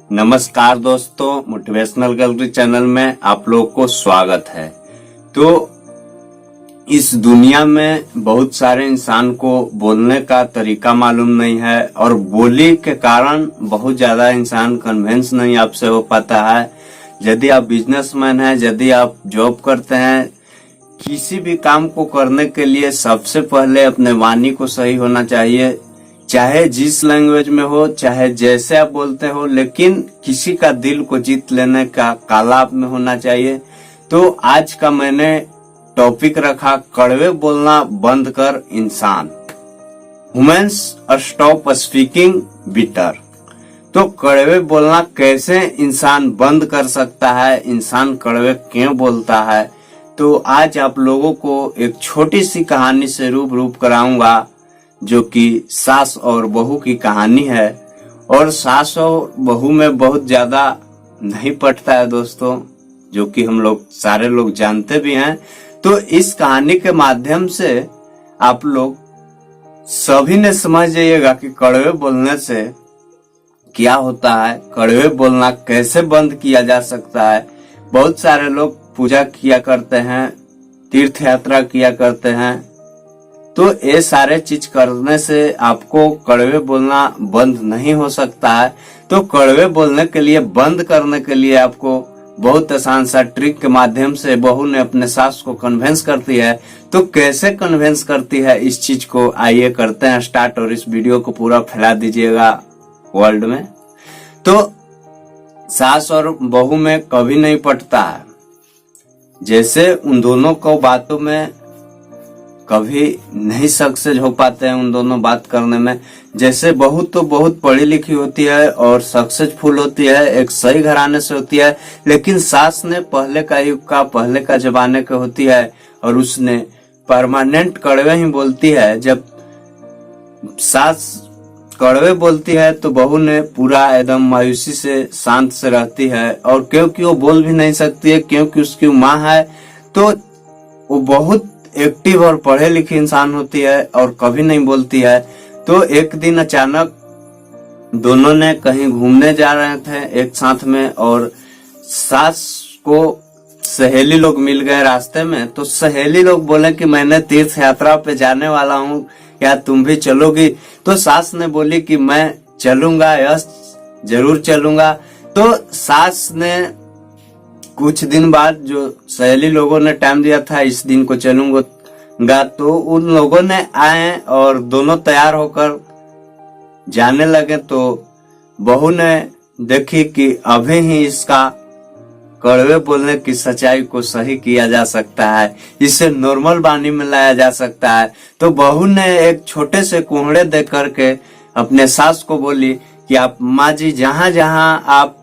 नमस्कार दोस्तों, motivational gallery channel में आप लोगों को स्वागत है। तो इस दुनिया में बहुत सारे इंसान को बोलने का तरीका मालूम नहीं है और बोली के कारण बहुत ज्यादा इंसान कन्विंस नहीं आपसे हो पाता है। यदि आप बिजनेसमैन हैं, यदि आप जॉब करते हैं, किसी भी काम को करने के लिए सबसे पहले अपने वाणी को सही होना चाहिए, चाहे जिस लैंग्वेज में हो, चाहे जैसे आप बोलते हो, लेकिन किसी का दिल को जीत लेने का कला आप में होना चाहिए। तो आज का मैंने टॉपिक रखा, कड़वे बोलना बंद कर इंसान, ह्यूमंस स्टॉप स्पीकिंग बिटर। तो कड़वे बोलना कैसे इंसान बंद कर सकता है, इंसान कड़वे क्यों बोलता है, तो आज आप लोगों को एक छोटी सी कहानी से रूबरू कराऊंगा, जो कि सास और बहू की कहानी है। और सास और बहू में बहुत ज्यादा नहीं पटता है दोस्तों, जो कि हम लोग सारे लोग जानते भी हैं। तो इस कहानी के माध्यम से आप लोग सभी ने समझ जाइएगा कि कड़वे बोलने से क्या होता है, कड़वे बोलना कैसे बंद किया जा सकता है। बहुत सारे लोग पूजा किया करते हैं, तीर्थ यात्रा किया करते हैं, तो ये सारे चीज करने से आपको कड़वे बोलना बंद नहीं हो सकता है। तो कड़वे बोलने के लिए, बंद करने के लिए आपको बहुत आसान सा ट्रिक के माध्यम से बहू ने अपने सास को कन्विंस करती है। तो कैसे कन्विंस करती है इस चीज को, आइए करते हैं स्टार्ट और इस वीडियो को पूरा फैला दीजिएगा वर्ल्ड में। तो सास और बहू में कभी नहीं पटता है, जैसे उन दोनों को बातों में कभी नहीं सक्सेस हो पाते हैं उन दोनों बात करने में। जैसे बहू तो बहुत पढ़ी लिखी होती है और सक्सेसफुल होती है, एक सही घराने से होती है, लेकिन सास ने पहले का युग का, पहले का जमाने का होती है और उसने परमानेंट कड़वे ही बोलती है। जब सास कड़वे बोलती है तो बहू ने पूरा एकदम मायूसी से, शांत से रहती है। और क्योंकि वो बोल भी नहीं सकती है, क्योंकि उसकी माँ है, तो वो बहुत एक्टिव और पढ़े लिखे इंसान होती है और कभी नहीं बोलती है। तो एक दिन अचानक दोनों ने कहीं घूमने जा रहे थे एक साथ में, और सास को सहेली लोग मिल गए रास्ते में। तो सहेली लोग बोले कि मैंने तीर्थ यात्रा पे जाने वाला हूँ, क्या तुम भी चलोगी? तो सास ने बोली कि मैं चलूंगा, यस जरूर चलूंगा। तो सास ने कुछ दिन बाद, जो सहेली लोगों ने टाइम दिया था इस दिन को चलूंगा, तो उन लोगों ने आए और दोनों तैयार होकर जाने लगे। तो बहू ने देखी कि अभी ही इसका कड़वे बोलने की सच्चाई को सही किया जा सकता है, इसे नॉर्मल वाणी में लाया जा सकता है। तो बहू ने एक छोटे से कोहड़े दे करके अपने सास को बोली कि आप माँ जी, जहां जहां आप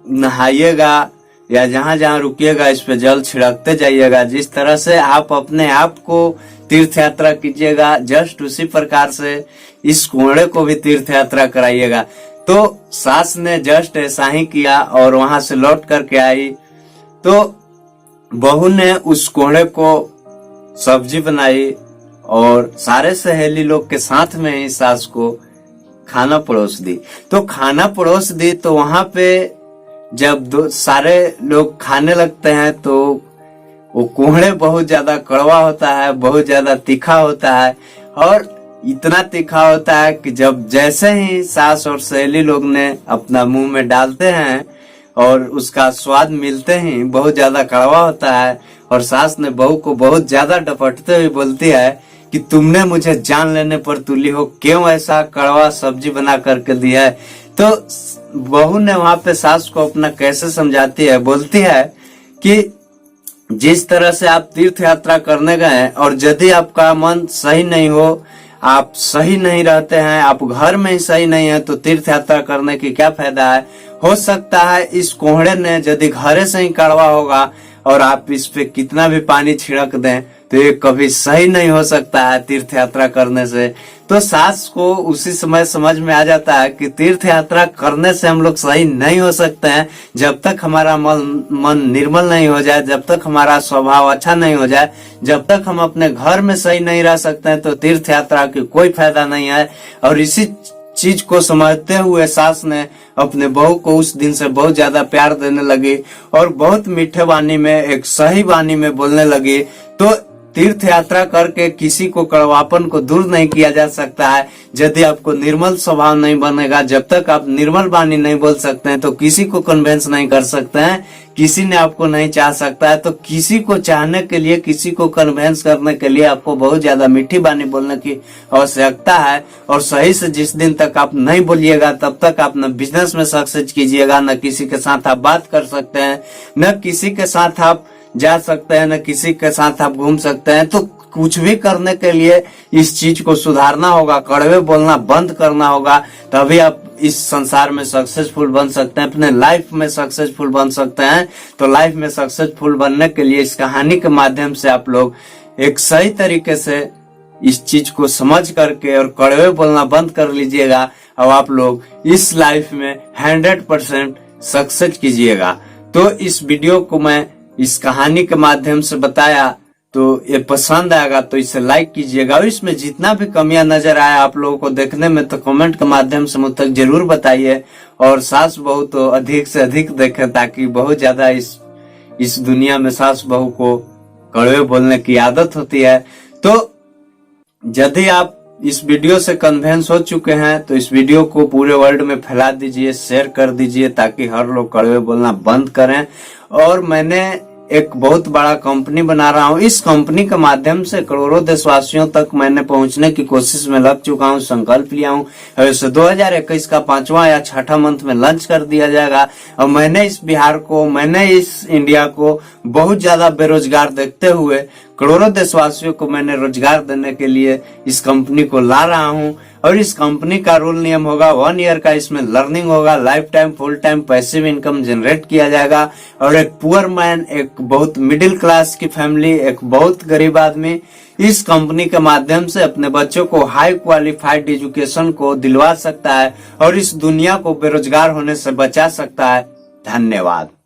नहाइएगा या जहां जहां रुकिएगा, इस पे जल छिड़कते जाइएगा। जिस तरह से आप अपने आप को तीर्थ यात्रा कीजिएगा, जस्ट उसी प्रकार से इस कोहड़े को भी तीर्थ यात्रा कराइएगा। तो सास ने जस्ट ऐसा ही किया और वहां से लौट करके आई। तो बहू ने उस कोहड़े को सब्जी बनाई और सारे सहेली लोग के साथ में ही सास को खाना परोस दी। तो खाना परोस दी तो वहां पे जब सारे लोग खाने लगते हैं तो वो कोहड़े बहुत ज्यादा कड़वा होता है, बहुत ज्यादा तीखा होता है। और इतना तीखा होता है कि जब जैसे ही सास और सहेली लोग ने अपना मुंह में डालते हैं और उसका स्वाद मिलते ही बहुत ज्यादा कड़वा होता है। और सास ने बहू को बहुत ज्यादा डपटते हुए बोलती है कि तुमने मुझे जान लेने पर तुली हो, क्यों ऐसा कड़वा सब्जी बना करके दिया है? तो बहू ने वहां पे सास को अपना कैसे समझाती है, बोलती है कि जिस तरह से आप तीर्थ यात्रा करने गए और यदि आपका मन सही नहीं हो, आप सही नहीं रहते हैं, आप घर में ही सही नहीं है, तो तीर्थ यात्रा करने की क्या फायदा है? हो सकता है इस कोहड़े ने यदि घरे से ही कड़वा होगा और आप इस पे कितना भी पानी छिड़क दें तो ये कभी सही नहीं हो सकता है तीर्थ यात्रा करने से। तो सास को उसी समय समझ में आ जाता है कि तीर्थ यात्रा करने से हम लोग सही नहीं हो सकते हैं, जब तक हमारा मन निर्मल नहीं हो जाए, जब तक हमारा स्वभाव अच्छा नहीं हो जाए, जब तक हम अपने घर में सही नहीं रह सकते हैं, तो तीर्थ यात्रा की कोई फायदा नहीं है। और इसी चीज को समझते हुए सास ने अपने बहू को उस दिन से बहुत ज्यादा प्यार देने लगी और बहुत मीठे वाणी में, एक सही वाणी में बोलने लगी। तो तीर्थ यात्रा करके किसी को कड़वापन को दूर नहीं किया जा सकता है यदि आपको निर्मल स्वभाव नहीं बनेगा। जब तक आप निर्मल वाणी नहीं बोल सकते हैं तो किसी को कन्वेंस नहीं कर सकते हैं, किसी ने आपको नहीं चाह सकता है। तो किसी को चाहने के लिए, किसी को कन्वेंस करने के लिए आपको बहुत ज्यादा मीठी वाणी बोलने की आवश्यकता है। और सही से जिस दिन तक आप नहीं बोलिएगा तब तक आप न बिजनेस में सक्सेस कीजिएगा, न किसी के साथ आप बात कर सकते हैं, न किसी के साथ आप जा सकते हैं, न किसी के साथ आप घूम सकते हैं। तो कुछ भी करने के लिए इस चीज को सुधारना होगा, कड़वे बोलना बंद करना होगा, तभी आप इस संसार में सक्सेसफुल बन सकते हैं, अपने लाइफ में सक्सेसफुल बन सकते हैं। तो लाइफ में सक्सेसफुल बनने के लिए इस कहानी के माध्यम से आप लोग एक सही तरीके से इस चीज को समझ करके और कड़वे बोलना बंद कर लीजिएगा और आप लोग इस लाइफ में 100% सक्सेस कीजिएगा। तो इस वीडियो को मैं इस कहानी के माध्यम से बताया, तो ये पसंद आएगा तो इसे लाइक कीजिएगा और इसमें जितना भी कमियां नजर आए आप लोगों को देखने में तो कमेंट के माध्यम से मुझ तक जरूर बताइए। और सास बहू तो अधिक से अधिक देखें ताकि बहुत ज्यादा इस दुनिया में सास बहू को कड़वे बोलने की आदत होती है। तो यदि आप इस वीडियो से कन्वेंस हो चुके हैं तो इस वीडियो को पूरे वर्ल्ड में फैला दीजिए, शेयर कर दीजिए ताकि हर लोग कड़वे बोलना बंद करें। और मैंने एक बहुत बड़ा कंपनी बना रहा हूँ, इस कंपनी के माध्यम से करोड़ों देशवासियों तक मैंने पहुंचने की कोशिश में लग चुका हूँ, संकल्प लिया हूँ। इसे 2021 का 5वां या 6ठा मंथ में लॉन्च कर दिया जाएगा। और मैंने इस बिहार को, मैंने इस इंडिया को बहुत ज्यादा बेरोजगार देखते हुए करोड़ों देशवासियों को मैंने रोजगार देने के लिए इस कंपनी को ला रहा हूँ। और इस कंपनी का रूल नियम होगा 1 ईयर का, इसमें लर्निंग होगा, life time full time passive income generate किया जाएगा। और एक पुअर मैन, एक बहुत मिडिल क्लास की फैमिली, एक बहुत गरीब आदमी इस कंपनी के माध्यम से अपने बच्चों को हाई क्वालिफाइड एजुकेशन को दिलवा सकता है और इस दुनिया को बेरोजगार होने से बचा सकता है। धन्यवाद।